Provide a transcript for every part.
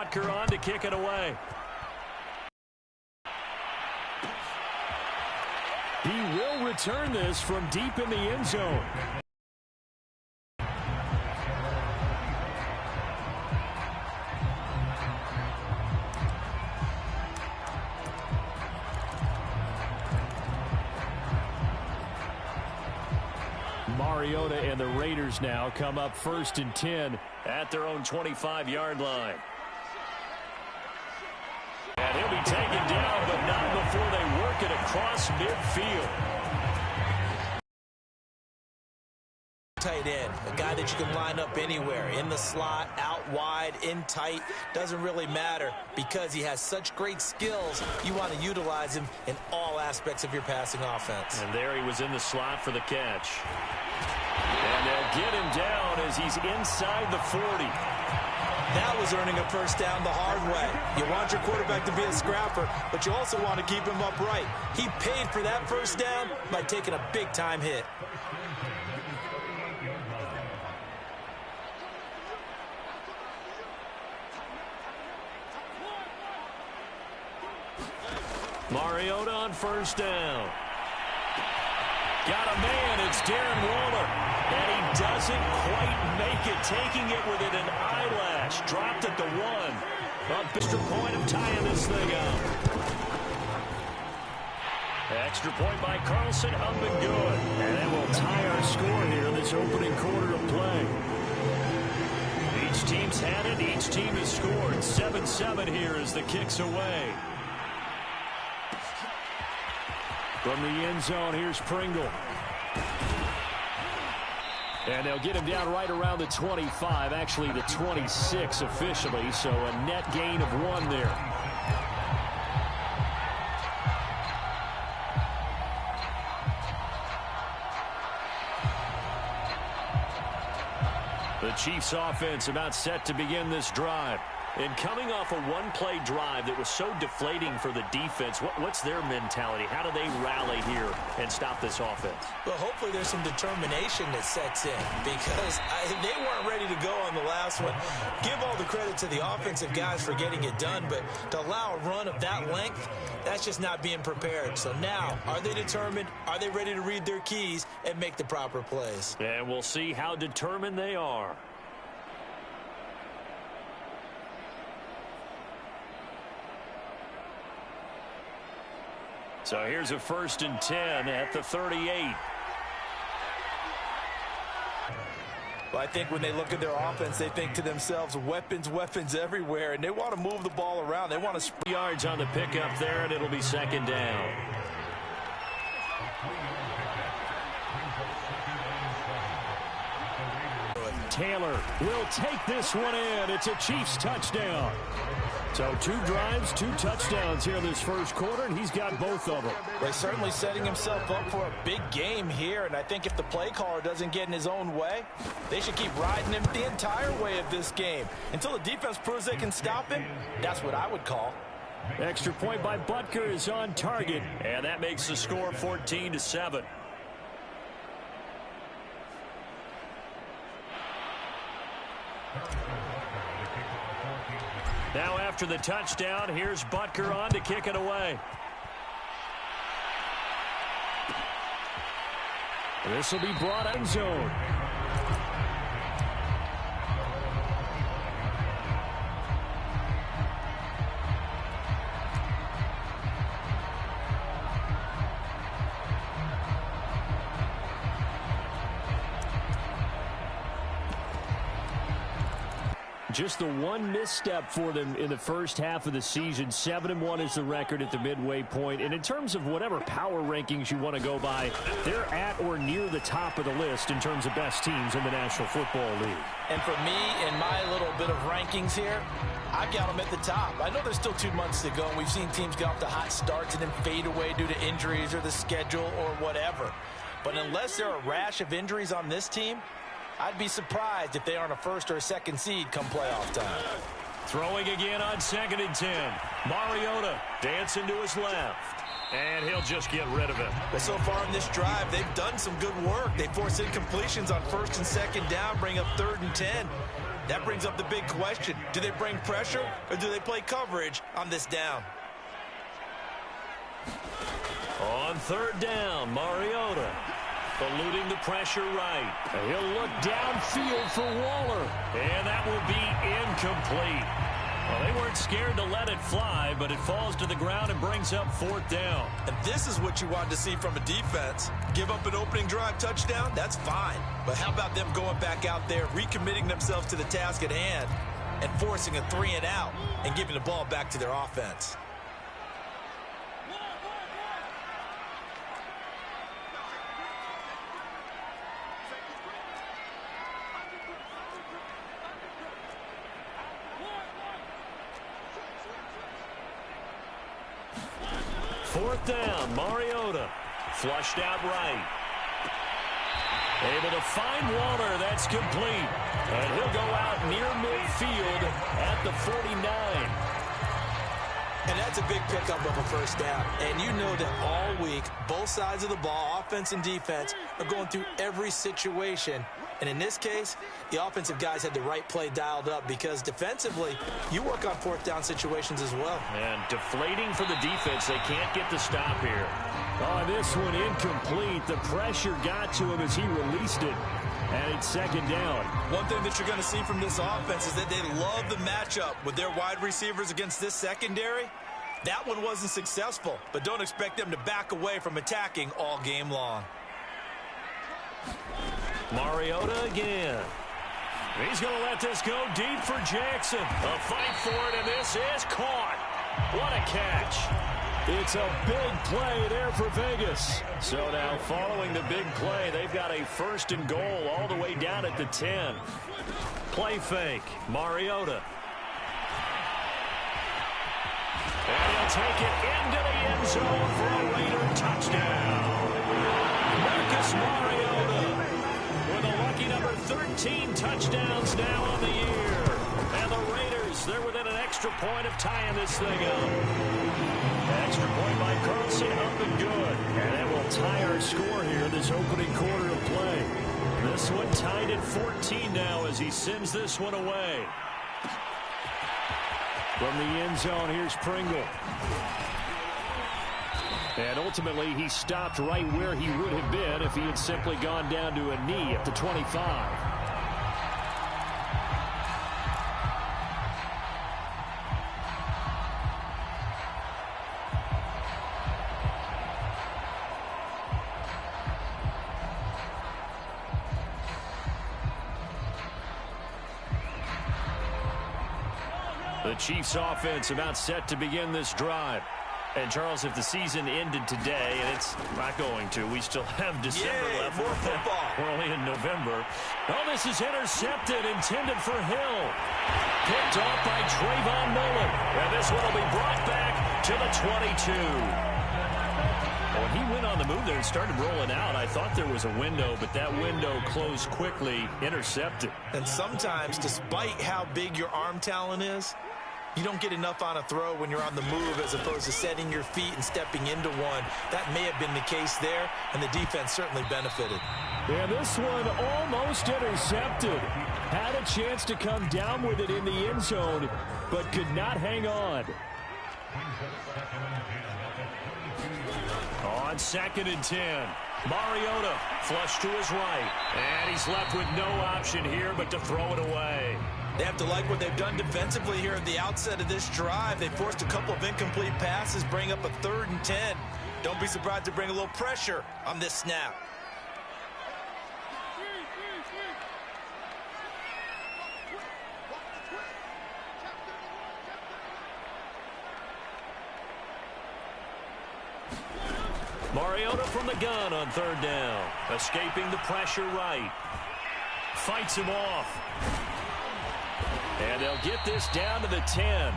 Butker on to kick it away. He will return this from deep in the end zone. Mariota and the Raiders now come up 1st and 10 at their own 25-yard line. And he'll be taken down, but not before they work it across midfield. Tight end, a guy that you can line up anywhere, in the slot, out wide, in tight, doesn't really matter because he has such great skills. You want to utilize him in all aspects of your passing offense. And there he was in the slot for the catch. And they'll get him down as he's inside the 40. That was earning a first down the hard way. You want your quarterback to be a scrapper, but you also want to keep him upright. He paid for that first down by taking a big-time hit. Mariota on first down. Got a man. It's Darren Waller. And he doesn't quite make it. Taking it within an eyelash. Dropped at the 1. Extra point of tying this thing up. Extra point by Carlson. Up and good. And it will tie our score here in this opening quarter of play. Each team's had it. Each team has scored. 7-7 here as the kick's away. From the end zone, here's Pringle. And they'll get him down right around the 25, actually the 26 officially, so a net gain of 1 there. The Chiefs offense about set to begin this drive. And coming off a one-play drive that was so deflating for the defense, what's their mentality? How do they rally here and stop this offense? Well, hopefully there's some determination that sets in because they weren't ready to go on the last one. Give all the credit to the offensive guys for getting it done, but to allow a run of that length, that's just not being prepared. So now, are they determined? Are they ready to read their keys and make the proper plays? And we'll see how determined they are. So here's a 1st and 10 at the 38. Well, I think when they look at their offense, they think to themselves, weapons, weapons everywhere, and they want to move the ball around. They want to spread yards on the pickup there, and it'll be 2nd down. Taylor will take this one in. It's a Chiefs touchdown. So 2 drives, 2 touchdowns here in this first quarter, and he's got both of them. They're certainly setting himself up for a big game here, and I think if the play caller doesn't get in his own way, they should keep riding him the entire way of this game. Until the defense proves they can stop him, that's what I would call. Extra point by Butker is on target, and that makes the score 14-7. Now after the touchdown, here's Butker on to kick it away. This will be brought in zone. Just the one misstep for them in the first half of the season. 7-1 is the record at the midway point. And in terms of whatever power rankings you want to go by, they're at or near the top of the list in terms of best teams in the National Football League. And for me, in my little bit of rankings here, I've got them at the top. I know there's still 2 months to go, and we've seen teams get off to hot starts and then fade away due to injuries or the schedule or whatever. But unless there are a rash of injuries on this team, I'd be surprised if they aren't a 1st or a 2nd seed come playoff time. Throwing again on 2nd and 10. Mariota dancing to his left. And he'll just get rid of it. Well, so far in this drive, they've done some good work. They forced incompletions on 1st and 2nd down, bring up 3rd and 10. That brings up the big question. Do they bring pressure or do they play coverage on this down? On 3rd down, Mariota eluding the pressure right. He'll look downfield for Waller. And that will be incomplete. Well, they weren't scared to let it fly, but it falls to the ground and brings up 4th down. And this is what you want to see from a defense. Give up an opening drive touchdown, that's fine. But how about them going back out there, recommitting themselves to the task at hand, and forcing a 3-and-out and giving the ball back to their offense? Fourth down, Mariota. Flushed out right. Able to find Waller. That's complete. And he'll go out near midfield at the 49. And that's a big pickup of a 1st down. And you know that all week, both sides of the ball, offense and defense, are going through every situation. And in this case, the offensive guys had the right play dialed up because defensively, you work on 4th down situations as well. And deflating for the defense. They can't get the stop here. Oh, this one incomplete. The pressure got to him as he released it. And it's 2nd down. One thing that you're going to see from this offense is that they love the matchup with their wide receivers against this secondary. That one wasn't successful, but don't expect them to back away from attacking all game long. Mariota again. He's going to let this go deep for Jackson. A fight for it, and this is caught. What a catch. It's a big play there for Vegas. So now following the big play, they've got a 1st and goal all the way down at the 10. Play fake. Mariota. And he'll take it into the end zone for a Raider touchdown. Marcus Mariota with a lucky number 13 touchdowns now on the year. And the Raiders, they're within an extra point of tying this thing up. Extra point by Carlson, up and good. And that will tie our score here this opening quarter of play. This one tied at 14 now as he sends this one away. From the end zone, here's Pringle. And ultimately, he stopped right where he would have been if he had simply gone down to a knee at the 25. The Chiefs offense about set to begin this drive. And, Charles, if the season ended today, and it's not going to, we still have December left. More football. We're only in November. Oh, this is intercepted, intended for Hill. Picked off by Trayvon Mullen. And this one will be brought back to the 22. When he went on the move there and started rolling out, I thought there was a window, but that window closed quickly, intercepted. And sometimes, despite how big your arm talent is, you don't get enough on a throw when you're on the move as opposed to setting your feet and stepping into one. That may have been the case there, and the defense certainly benefited. Yeah, this one almost intercepted. Had a chance to come down with it in the end zone, but could not hang on. On 2nd and 10, Mariota flush to his right. And he's left with no option here but to throw it away. They have to like what they've done defensively here at the outset of this drive. They forced a couple of incomplete passes, bring up a 3rd and 10. Don't be surprised to bring a little pressure on this snap. Mariota from the gun on 3rd down. Escaping the pressure right. Fights him off. And they'll get this down to the 10.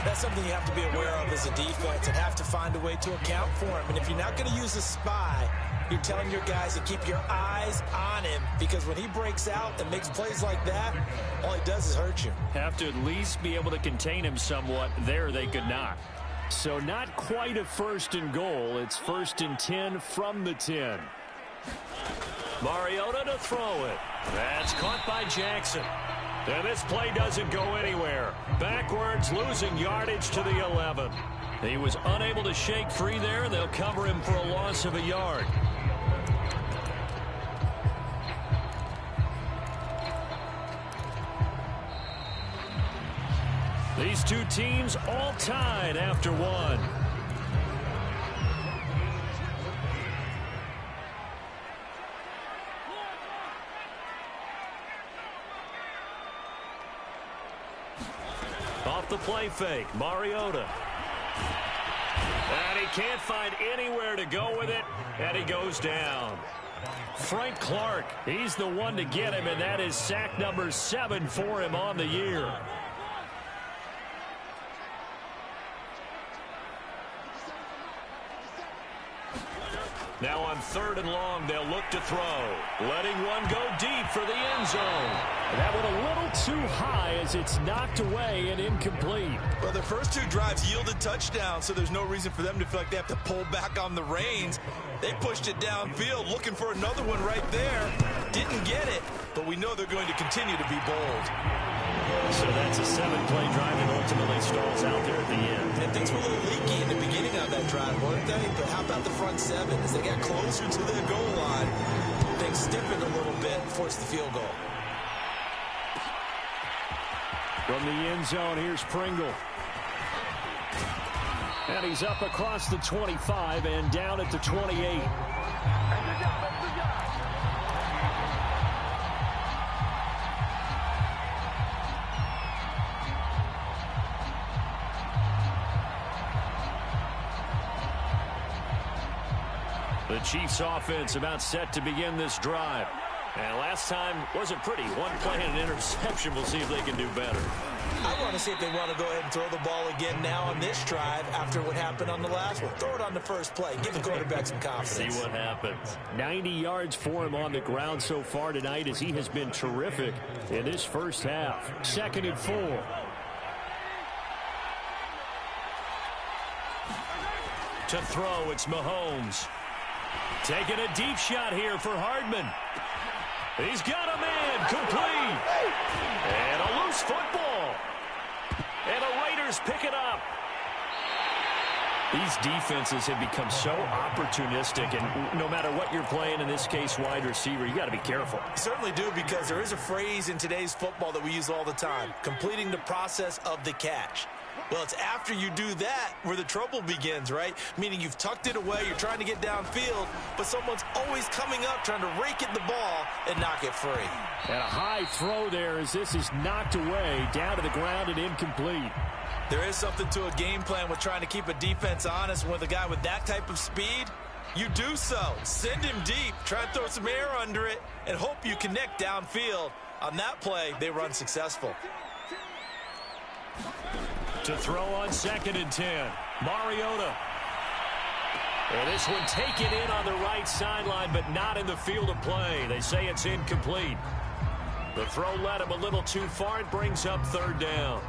That's something you have to be aware of as a defense and have to find a way to account for him. And if you're not going to use a spy, you're telling your guys to keep your eyes on him, because when he breaks out and makes plays like that, all he does is hurt you. Have to at least be able to contain him somewhat. There they could not. So not quite a 1st and goal. It's 1st and 10 from the 10. Mariota to throw it. That's caught by Jackson. And this play doesn't go anywhere. Backwards, losing yardage to the 11. He was unable to shake free there. They'll cover him for a loss of a yard. These two teams all tied after one. Off the play fake, Mariota. And he can't find anywhere to go with it, and he goes down. Frank Clark, he's the one to get him, and that is sack number 7 for him on the year. Now on 3rd and long, they'll look to throw. Letting one go deep for the end zone. That went a little too high as it's knocked away and incomplete. Well, their first 2 drives yielded touchdowns, so there's no reason for them to feel like they have to pull back on the reins. They pushed it downfield, looking for another one right there. Didn't get it, but we know they're going to continue to be bold. So that's a 7-play drive that ultimately stalls out there at the end. And things were a little leaky in the beginning of that drive, weren't they? But how about the front 7? As they got closer to their goal line, things stiffened a little bit, forced the field goal. From the end zone, here's Pringle. And he's up across the 25 and down at the 28. The Chiefs offense about set to begin this drive. And last time wasn't pretty. One play and an interception. We'll see if they can do better. I want to see if they want to go ahead and throw the ball again now on this drive after what happened on the last one. Throw it on the first play. Give the quarterback some confidence. See what happens. 90 yards for him on the ground so far tonight as he has been terrific in this first half. 2nd and 4. To throw, it's Mahomes. Taking a deep shot here for Hardman. He's got a man, complete. And a loose football. And the Raiders pick it up. These defenses have become so opportunistic, and no matter what you're playing, in this case, wide receiver, you got to be careful. You certainly do, because there is a phrase in today's football that we use all the time, completing the process of the catch. Well, it's after you do that where the trouble begins, right? Meaning you've tucked it away, you're trying to get downfield, but someone's always coming up trying to rake at the ball and knock it free. And a high throw there as this is knocked away, down to the ground and incomplete. There is something to a game plan with trying to keep a defense honest. With a guy with that type of speed, you do so. Send him deep, try and throw some air under it, and hope you connect downfield. On that play, they were unsuccessful. To throw on 2nd and 10. Mariota. And this one taken in on the right sideline, but not in the field of play. They say it's incomplete. The throw led him a little too far. It brings up 3rd down.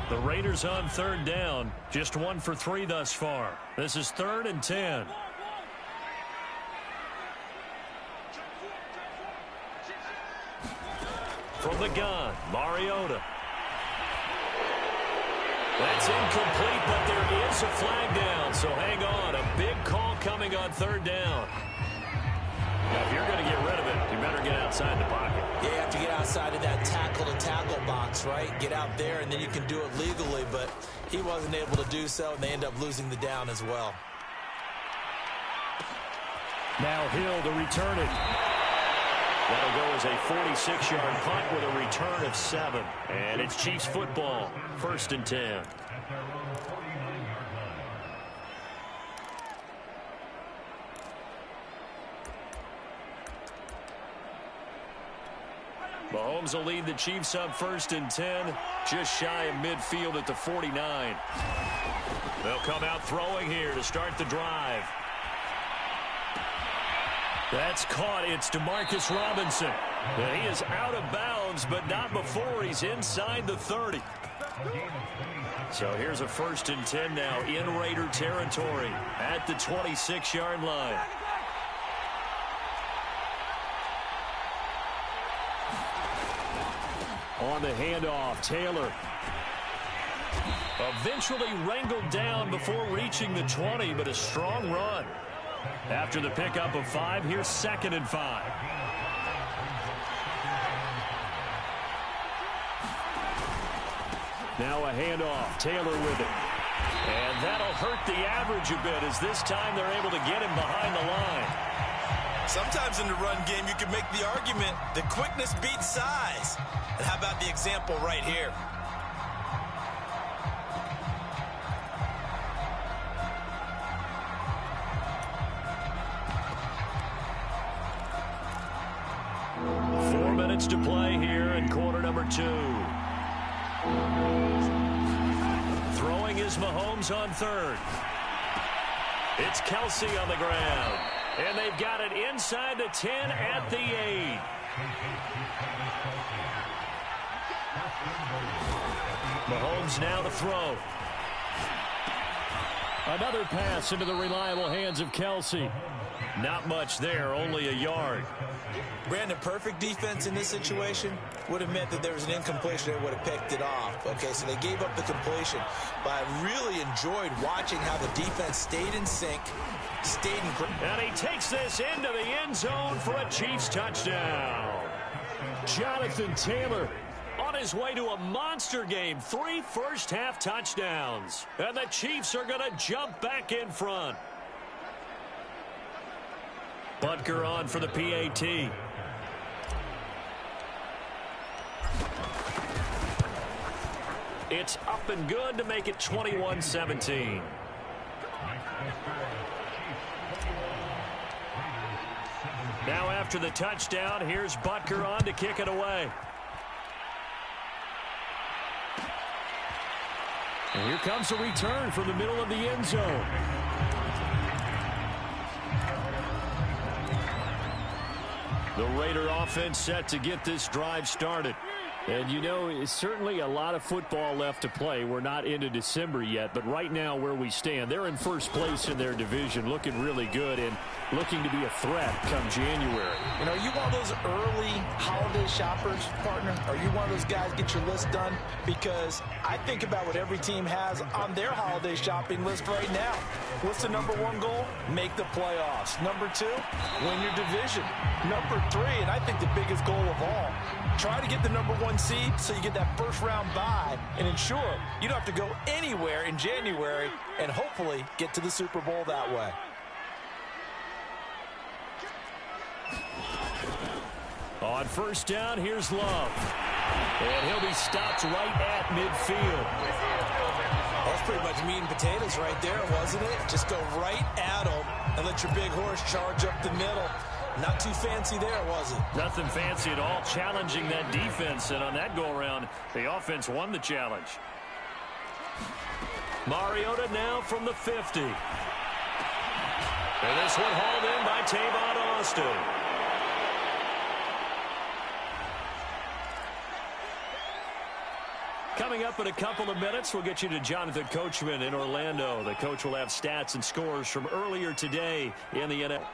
The Raiders on 3rd down. Just 1 for 3 thus far. This is 3rd and 10. From the gun, Mariota. That's incomplete, but there is a flag down, so hang on. A big call coming on 3rd down. Now, if you're going to get rid of it, you better get outside the pocket. Yeah, you have to get outside of that tackle-to-tackle box, right? Get out there, and then you can do it legally, but he wasn't able to do so, and they end up losing the down as well. Now Hill to return it. That'll go as a 46-yard punt with a return of 7. And it's Chiefs football, 1st and 10. Mahomes will lead the Chiefs up 1st and 10, just shy of midfield at the 49. They'll come out throwing here to start the drive. That's caught. It's Demarcus Robinson. And he is out of bounds, but not before he's inside the 30. So here's a 1st and 10 now in Raider territory at the 26-yard line. On the handoff, Taylor. Eventually wrangled down before reaching the 20, but a strong run. After the pickup of 5, here's 2nd and 5. Now a handoff, Taylor with it. And that'll hurt the average a bit as this time they're able to get him behind the line. Sometimes in the run game you can make the argument that quickness beats size. And how about the example right here? To play here in quarter number 2. Throwing is Mahomes on 3rd. It's Kelsey on the ground. And they've got it inside the 10 at the 8. Mahomes now to throw. Another pass into the reliable hands of Kelsey. Not much there, only a yard. Brandon, perfect defense in this situation would have meant that there was an incompletion. They would have picked it off. Okay, so they gave up the completion. But I really enjoyed watching how the defense stayed in sync, stayed in... And he takes this into the end zone for a Chiefs touchdown. Jonathan Taylor on his way to a monster game. 3 first-half touchdowns. And the Chiefs are going to jump back in front. Butker on for the PAT. It's up and good to make it 21-17. Now after the touchdown, here's Butker on to kick it away. And here comes a return from the middle of the end zone. The Raider offense set to get this drive started. And, you know, it's certainly a lot of football left to play. We're not into December yet, but right now where we stand, they're in first place in their division, looking really good and looking to be a threat come January. You know, are you one of those early holiday shoppers, partner? Are you one of those guys get your list done? Because I think about what every team has on their holiday shopping list right now. What's the #1 goal? Make the playoffs. #2, win your division. #3, and I think the biggest goal of all, try to get the #1 seed so you get that first-round bye and ensure you don't have to go anywhere in January and hopefully get to the Super Bowl that way. On first down, here's Love. And he'll be stopped right at midfield. That's pretty much meat and potatoes right there, wasn't it? Just go right at him and let your big horse charge up the middle. Not too fancy there, was it? Nothing fancy at all, challenging that defense. And on that go-around, the offense won the challenge. Mariota now from the 50. And this one hauled in by Tavon Austin. Coming up in a couple of minutes, we'll get you to Jonathan Coachman in Orlando. The coach will have stats and scores from earlier today in the NFL.